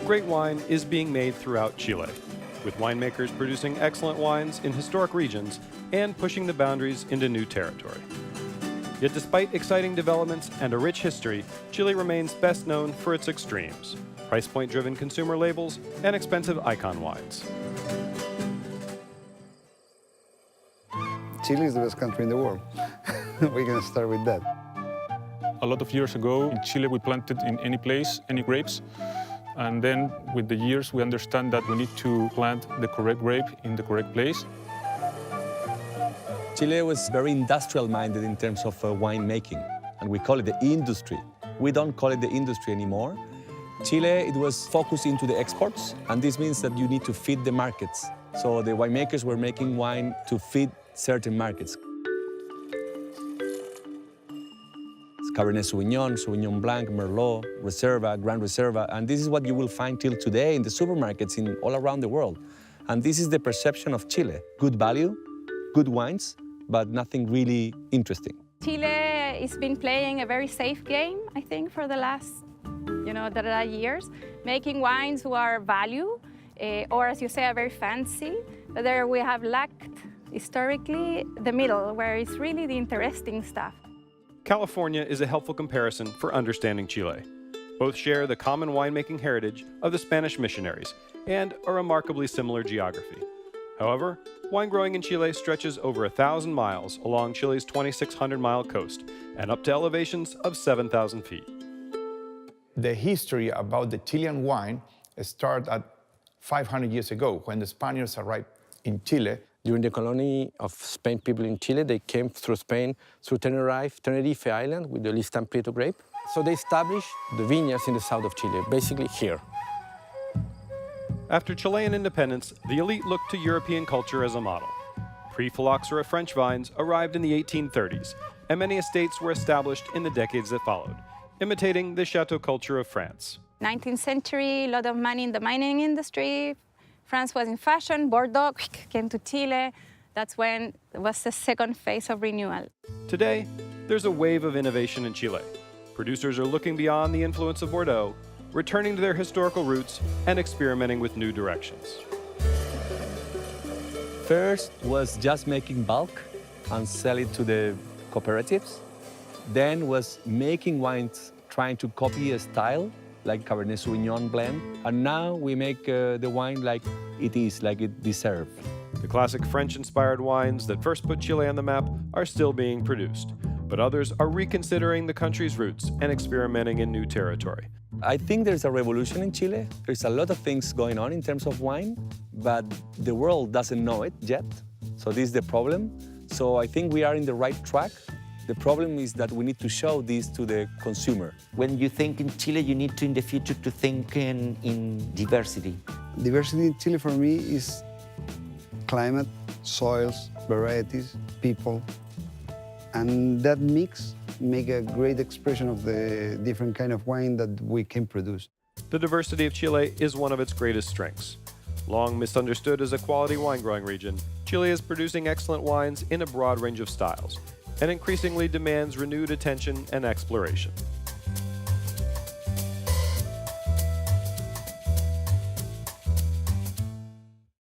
Great wine is being made throughout Chile, with winemakers producing excellent wines in historic regions and pushing the boundaries into new territory. Yet despite exciting developments and a rich history, Chile remains best known for its extremes: price point-driven consumer labels and expensive icon wines. Chile is the best country in the world. We're going to start with that. A lot of years ago, in Chile, we planted in any place, any grapes. And then, with the years, we understand that we need to plant the correct grape in the correct place. Chile was very industrial-minded in terms of winemaking, and we call it the industry. We don't call it the industry anymore. Chile, it was focused into the exports, and this means that you need to feed the markets. So the winemakers were making wine to feed certain markets. It's Cabernet Sauvignon, Sauvignon Blanc, Merlot, Reserva, Grand Reserva, and this is what you will find till today in the supermarkets all around the world. And this is the perception of Chile: good value, good wines, but nothing really interesting. Chile has been playing a very safe game, I think, for the last, years, making wines who are value, or as you say, are very fancy. But there we have lacked, historically, the middle, where it's really the interesting stuff. California is a helpful comparison for understanding Chile. Both share the common winemaking heritage of the Spanish missionaries and a remarkably similar geography. However, wine growing in Chile stretches over 1,000 miles along Chile's 2,600-mile coast and up to elevations of 7,000 feet. The history about the Chilean wine started at 500 years ago when the Spaniards arrived in Chile. During the colony of Spain people in Chile, they came through Spain, through Tenerife Island with the Listan Prieto grape. So they established the vineyards in the south of Chile, basically here. After Chilean independence, the elite looked to European culture as a model. Pre-phylloxera French vines arrived in the 1830s, and many estates were established in the decades that followed, imitating the chateau culture of France. 19th century, a lot of money in the mining industry. France was in fashion, Bordeaux came to Chile. That's when it was the second phase of renewal. Today, there's a wave of innovation in Chile. Producers are looking beyond the influence of Bordeaux, returning to their historical roots and experimenting with new directions. First was just making bulk and sell it to the cooperatives. Then was making wines, trying to copy a style, like Cabernet Sauvignon blend. And now we make the wine like it is, like it deserves. The classic French-inspired wines that first put Chile on the map are still being produced, but others are reconsidering the country's roots and experimenting in new territory. I think there's a revolution in Chile. There's a lot of things going on in terms of wine, but the world doesn't know it yet. So this is the problem. So I think we are in the right track. The problem is that we need to show this to the consumer. When you think in Chile, you need to, in the future, to think in diversity. Diversity in Chile for me is climate, soils, varieties, people, and that mix make a great expression of the different kind of wine that we can produce. The diversity of Chile is one of its greatest strengths. Long misunderstood as a quality wine-growing region, Chile is producing excellent wines in a broad range of styles and increasingly demands renewed attention and exploration.